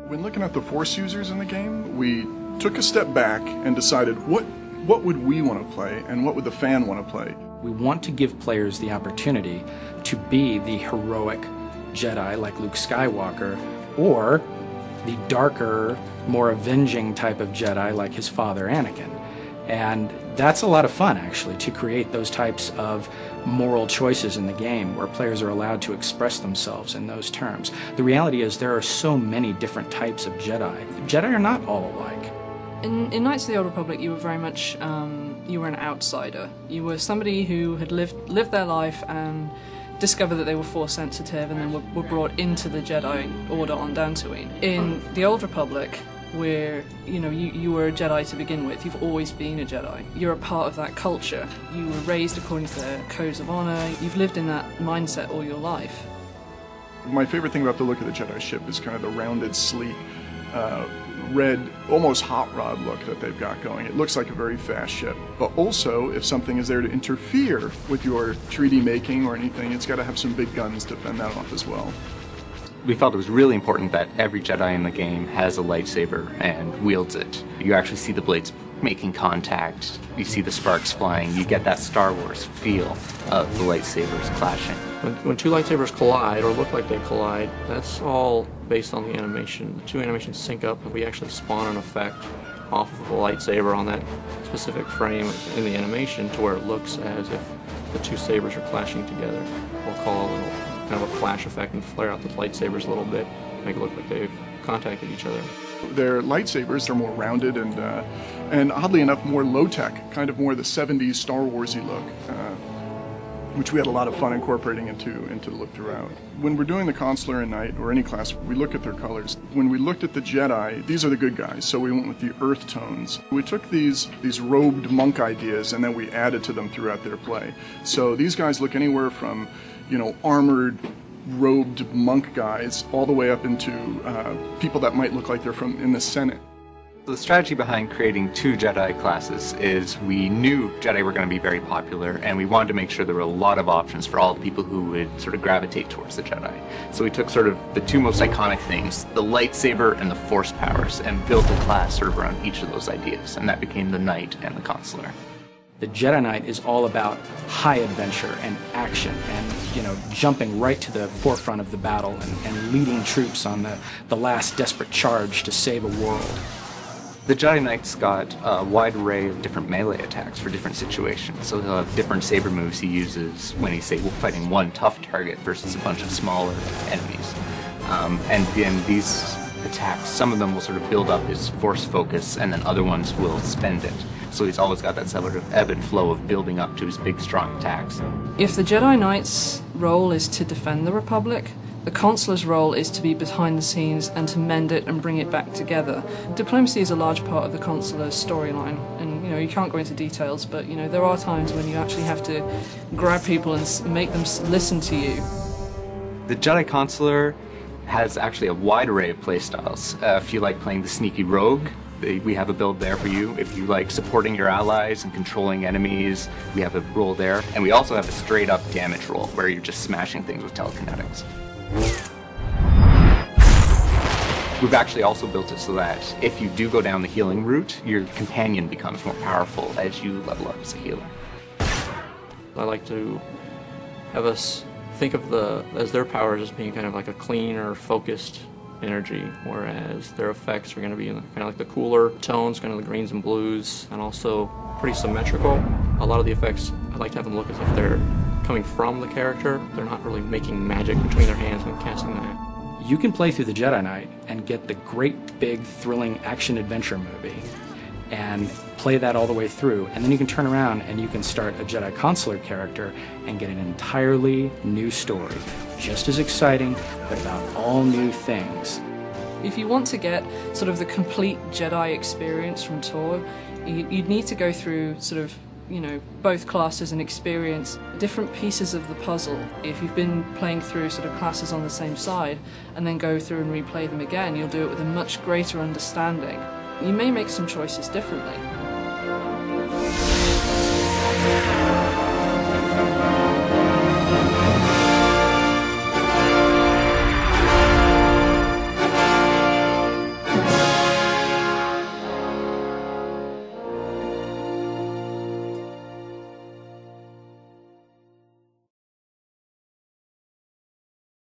When looking at the Force users in the game, we took a step back and decided what would we want to play and what would the fan want to play. We want to give players the opportunity to be the heroic Jedi like Luke Skywalker, or the darker, more avenging type of Jedi like his father Anakin. And that's a lot of fun, actually, to create those types of moral choices in the game where players are allowed to express themselves in those terms. The reality is there are so many different types of Jedi. Jedi are not all alike. In Knights of the Old Republic, you were very much, you were an outsider. You were somebody who had lived their life and discovered that they were Force sensitive, and then were brought into the Jedi Order on Dantooine. In the Old Republic, where you were a Jedi to begin with, you've always been a Jedi. You're a part of that culture. You were raised according to their codes of honor. You've lived in that mindset all your life. My favorite thing about the look of the Jedi ship is kind of the rounded, sleek, red, almost hot rod look that they've got going. It looks like a very fast ship. But also, if something is there to interfere with your treaty making or anything, it's got to have some big guns to fend that off as well. We felt it was really important that every Jedi in the game has a lightsaber and wields it. You actually see the blades making contact, you see the sparks flying, you get that Star Wars feel of the lightsabers clashing. When two lightsabers collide, or look like they collide, that's all based on the animation. The two animations sync up, and we actually spawn an effect off of the lightsaber on that specific frame in the animation to where it looks as if the two sabers are clashing together. We'll call a little kind of a flash effect and flare out the lightsabers a little bit, make it look like they've contacted each other. Their lightsabers are more rounded and oddly enough more low-tech, kind of more the 70s Star Warsy look, which we had a lot of fun incorporating into the look throughout. When we're doing the Consular and Knight, or any class, we look at their colors. When we looked at the Jedi, these are the good guys, so we went with the earth tones. We took these robed monk ideas and then we added to them throughout their play. So these guys look anywhere from, armored, robed monk guys, all the way up into people that might look like they're in the Senate. The strategy behind creating two Jedi classes is we knew Jedi were going to be very popular, and we wanted to make sure there were a lot of options for all the people who would sort of gravitate towards the Jedi. So we took sort of the two most iconic things, the lightsaber and the Force powers, and built a class sort of around each of those ideas, and that became the Knight and the Consular. The Jedi Knight is all about high adventure and action and, jumping right to the forefront of the battle and leading troops on the last desperate charge to save a world. The Jedi Knight's got a wide array of different melee attacks for different situations. So he'll have different saber moves he uses when he's, say, fighting one tough target versus a bunch of smaller enemies. And then these attacks, some of them will sort of build up his Force focus, and then other ones will spend it. So he's always got that sort of ebb and flow of building up to his big, strong attacks. If the Jedi Knight's role is to defend the Republic, the Consular's role is to be behind the scenes and to mend it and bring it back together. Diplomacy is a large part of the Consular's storyline, and you can't go into details, but there are times when you actually have to grab people and make them listen to you. The Jedi Consular has actually a wide array of playstyles. If you like playing the sneaky rogue, we have a build there for you. If you like supporting your allies and controlling enemies, we have a role there. And we also have a straight up damage role where you're just smashing things with telekinetics. We've actually also built it so that if you do go down the healing route, your companion becomes more powerful as you level up as a healer. I like to have us think of as their powers as being kind of like a clean or focused energy, whereas their effects are going to be kind of like the cooler tones, kind of the greens and blues, and also pretty symmetrical. A lot of the effects, I like to have them look as if they're coming from the character. They're not really making magic between their hands and casting that. You can play through the Jedi Knight and get the great, big, thrilling action-adventure movie and play that all the way through, and then you can turn around and you can start a Jedi Consular character and get an entirely new story, just as exciting, but about all new things. If you want to get sort of the complete Jedi experience from Tor, you'd need to go through sort of both classes and experience different pieces of the puzzle. If you've been playing through sort of classes on the same side and then go through and replay them again, you'll do it with a much greater understanding. You may make some choices differently.